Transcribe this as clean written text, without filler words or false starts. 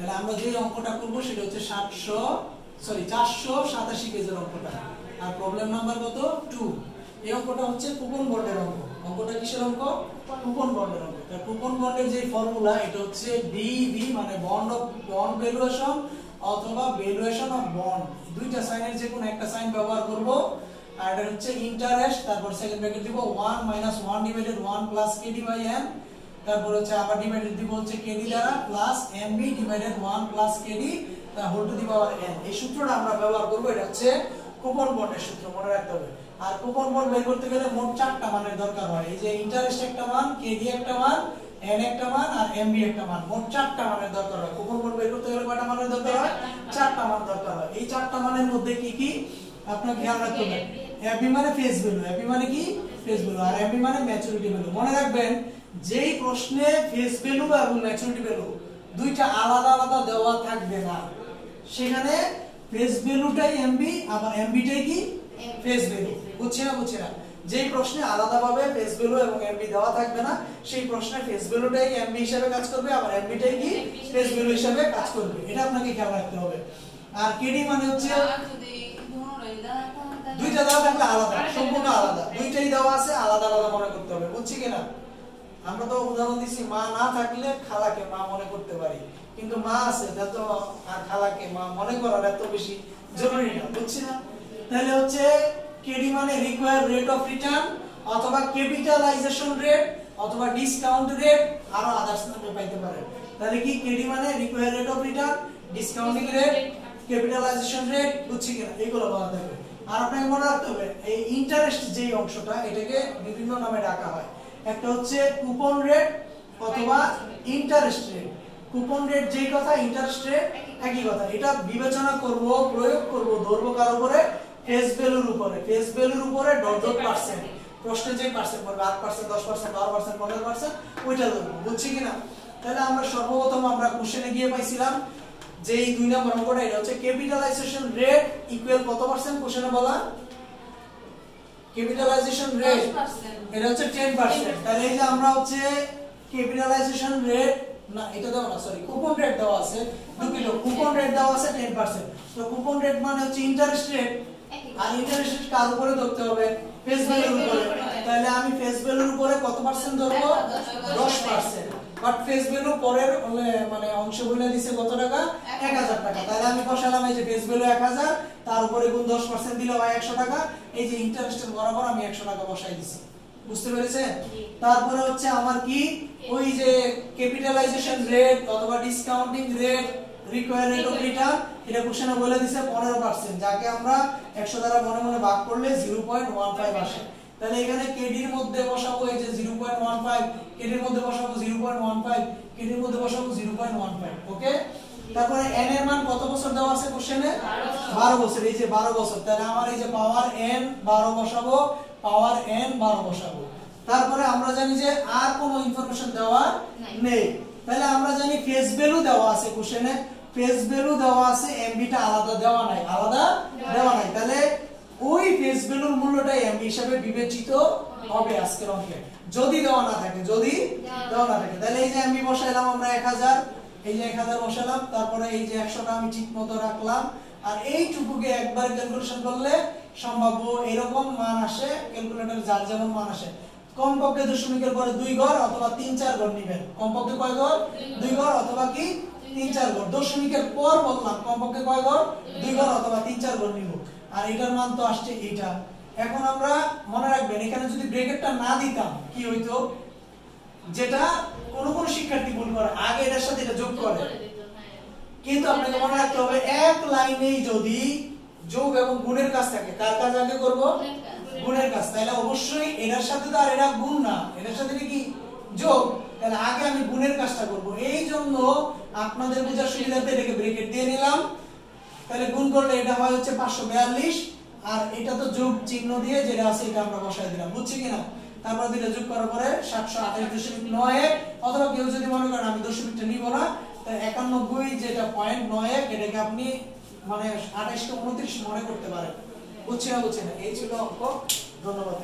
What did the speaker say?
তাহলে আমরা যে অঙ্কটা করব সেটা হচ্ছে 487 পেজের অঙ্কটা। আর প্রবলেম নাম্বার কত 2। এই অঙ্কটা হচ্ছে কুপন বন্ডের অঙ্ক। অঙ্কটা কিসের অঙ্ক? কুপন বন্ডের অঙ্ক। তার কুপন বন্ডের যে ফর্মুলা এটা হচ্ছে বিভি মানে বন্ড ভ্যালুয়েশন অথবা ভ্যালুয়েশন অফ বন্ড। দুইটা সাইনের যে কোনো একটা সাইন ব্যবহার করব। আর এটা হচ্ছে ইন্টারেস্ট, তারপর সেকেন্ড ব্র্যাকেট দিব 1 - 1 divided 1 plus KD by N, তারপর হচ্ছে আবার ডিভাইডেড দিব হচ্ছে কেডি দ্বারা plus MB divided 1 plus KD the whole to the power n। এই সূত্রটা আমরা ব্যবহার করব। এটা হচ্ছে কুপন বন্ডের সূত্র, মনে রাখতে হবে। আর কুপন বন্ড বের করতে গেলে মোট 4টা মানের দরকার হয়। এই যে ইন্টারেস্ট একটা মান, কেডি একটা মান, n একটা মান আর এমবি একটা মান, মোট 4টা মানের দরকার হয়। কুপন বন্ড বের করতে গেলে কয়টা মানের দরকার হয়? 4টা মান দরকার হয়। এই 4টা মানের মধ্যে কি কি আপনাকে খেয়াল রাখতে হবে। এফবি মানে ফেস ভ্যালু, এফবি মানে কি ফেস ভ্যালু, আর এমবি মানে ম্যাচুরিটি ভ্যালু। মনে রাখবেন যেই প্রশ্নে ফেস ভ্যালু এবং ম্যাচুরিটি ভ্যালু দুইটা আলাদা আলাদা দেওয়া থাকবে না, সেখানে ফেস ভ্যালুটাই এমবি আবার এমবিটাই কি ফেস ভ্যালু। বুঝছেন না? যেই প্রশ্নে আলাদাভাবে ফেস ভ্যালু এবং এমবি দেওয়া থাকবে না, সেই প্রশ্নে ফেস ভ্যালুটাই এমবি হিসেবে কাজ করবে আবার এমবিটাই কি ফেস ভ্যালু হিসেবে কাজ করবে। এটা আপনাকে খেয়াল রাখতে হবে। আর কেডি মানে হচ্ছে দুইটা দেওয়া থাকলে আলাদা, সম্পূর্ণ আলাদা, দুইটাই দেওয়া আছে আলাদা আলাদা মনে করতে হবে। বুঝছি কিনা? আমরা তো উদাহরণ দিচ্ছি মা না থাকলে খালাকে মা মনে করতে পারি, কিন্তু মা আছে তো আর খালাকে মা মনে করার এত বেশি জরুরি না। বুঝছি না? তাহলে হচ্ছে কেডি মানে রিকোয়ার্ড রেট অফ রিটার্ন অথবা ক্যাপিটালাইজেশন রেট অথবা ডিসকাউন্ট রেট, আরো আদার্স নামে পাইতে পারেন। তাহলে কি কেডি মানে required rate of return, discounting rate, capitalisation rate. বুঝছি কিনা? এইগুলো বলা থাকবে। আর আপনাকে মনে রাখতে হবে এই ইন্টারেস্ট যেই অংশটা এটাকে বিভিন্ন নামে ডাকা হয়। একটা হচ্ছে কুপন রেট অথবা ইন্টারেস্ট রেট। কুপন রেট যেই কথা, ইন্টারেস্ট রেট একই কথা। এটা বিবেচনা করব, প্রয়োগ করব, ধরবো কার উপরে? ফেস ভ্যালুর উপরে। ফেস ভ্যালুর উপরে ডট পার্সেন্ট, প্রশ্নে যে পার্সেন্ট বলবে 8%, 10%, 12%, 15% ওইটা ধরবো। বুঝছি কিনা? তাহলে আমরা সর্বপ্রথম আমরা কোশ্চেনে গিয়ে পাইছিলাম যে এই 2 নম্বর অঙ্কটা, এটা হচ্ছে ক্যাপিটালাইজেশন রেট ইকুয়াল কত পার্সেন্ট কোশ্চেনে বলা? ক্যাপিটালাইজেশন রেট এটা হচ্ছে 10%। তাহলে এই যে আমরা হচ্ছে ক্যাপিটালাইজেশন রেট না, এটা দাও না, সরি, কুপন রেট দেওয়া আছে। দুটো কুপন রেট দেওয়া আছে 10%। তো কুপন রেট মানে হচ্ছে ইন্টারেস্ট রেট, আর ইন্টারেস্ট রেট কার উপরে ধরতে হবে? ফেস ভ্যালুর উপরে। তাহলে আমি ফেস ভ্যালুর উপরে কত পার্সেন্ট ধরবো? 10%। বাট ফেস ভ্যালু পরের মানে অংশ বলে দিছে কত টাকা? 1000 টাকা। তাহলে আমি বসালাম এই যে ফেস ভ্যালু 1000, তার উপরে গুণ 10% দিলে হয় 100 টাকা। এই যে ইন্টারেস্টের বরাবর আমি 100 টাকা বসাই দিছি। বুঝতে পেরেছেন? তারপরে হচ্ছে আমার কি ওই যে ক্যাপিটালাইজেশন রেট অথবা discounting rate, required rate of return, এটা কোশ্চেনে বলে দিছে 15%, যাকে আমরা 100 দ্বারা মনে মনে ভাগ করলে 0.15 আসে। তাহলে এখানে কেডির মধ্যে বসাবো এই যে 0.15, কেডির মধ্যে বসাবো 0.15, কেডির মধ্যে বসাবো 0.15। ওকে? তারপরে n এর মান কত বছর দেওয়া আছে কোশ্চেনে? 12 বছর। এই যে 12 বছর, তাহলে আমার এই যে পাওয়ার n 12 বসাবো, পাওয়ার n 12 বসাবো। তারপরে আমরা জানি যে আর কোনো ইনফরমেশন দেওয়া নেই। তাহলে আমরা জানি ফেস ভ্যালু দেওয়া আছে কোশ্চেনে, ফেস ভ্যালু দেওয়া আছে, এমবিটা আলাদা দেওয়া নাই, আলাদা দেওয়া নাই। তাহলে ওই ফেস ভ্যালুর মূল্যটা এমবি হিসাবে বিবেচিত হবে আজকের অঙ্কে, যদি দেওয়া না থাকে। যদি দেওয়া না থাকে তাহলে এই যে এমবি বসাইলাম আমরা 1000, এই যে 1000 বসালাম, তারপরে এই যে 100টা আমি ঠিকমতো রাখলাম। আর এইটুকুকে একবার ক্যালকুলেশন করলে সম্ভাব্য এরকম মান আসে, ক্যালকুলেটর যার যেমন মান আসে। কমপক্ষে দশমিকের পরে 2 ঘর অথবা 3-4 ঘর নেবেন। কমপক্ষে কয় ঘর? 2 ঘর অথবা কি 3-4 ঘর। দশমিকের পর বললাম কমপক্ষে কয় ঘর? 2 ঘর অথবা 3-4 ঘর নিব। আর এটার মান তো আসছে এইটা। এখন আমরা মনে রাখবেন এখানে যদি ব্র্যাকেটটা না দিতাম কি হইতো? যেটা কোন কোন শিক্ষার্থী ভুল করে, আগে এটার সাথে এটা যোগ করে। কিন্তু আপনাকে মনে রাখতে হবে এক লাইনেই যদি যোগ এবং গুণের কাজ থাকে, কার কাজ আগে করব? গুণের কাজ। তাহলে অবশ্যই এটার সাথে তো আর এটা গুণ না, এটার সাথে কি যোগ। তাহলে আগে আমি গুণের কাজটা করব। এই জন্য আপনাদের বোঝার সুবিধার্থে এটাকে ব্র্যাকেট দিয়ে নিলাম। তাহলে গুণ করলে এটা হয় হচ্ছে 542, আর এটা তো যোগ চিহ্ন দিয়ে যেটা আছে এটা আমরা বসাই দিলাম। বুঝছি কিনা? তারপর দুটো যোগ করার পরে 728.91, অথবা কেউ যদি মনে করেন আমি দশমিকটা নিব না, তাই 91 যেটা 0.91 এটাকে আপনি মানে 28 কে 29 মনে করতে পারেন। বুঝছি না? এই ছিল অঙ্ক। ধন্যবাদ।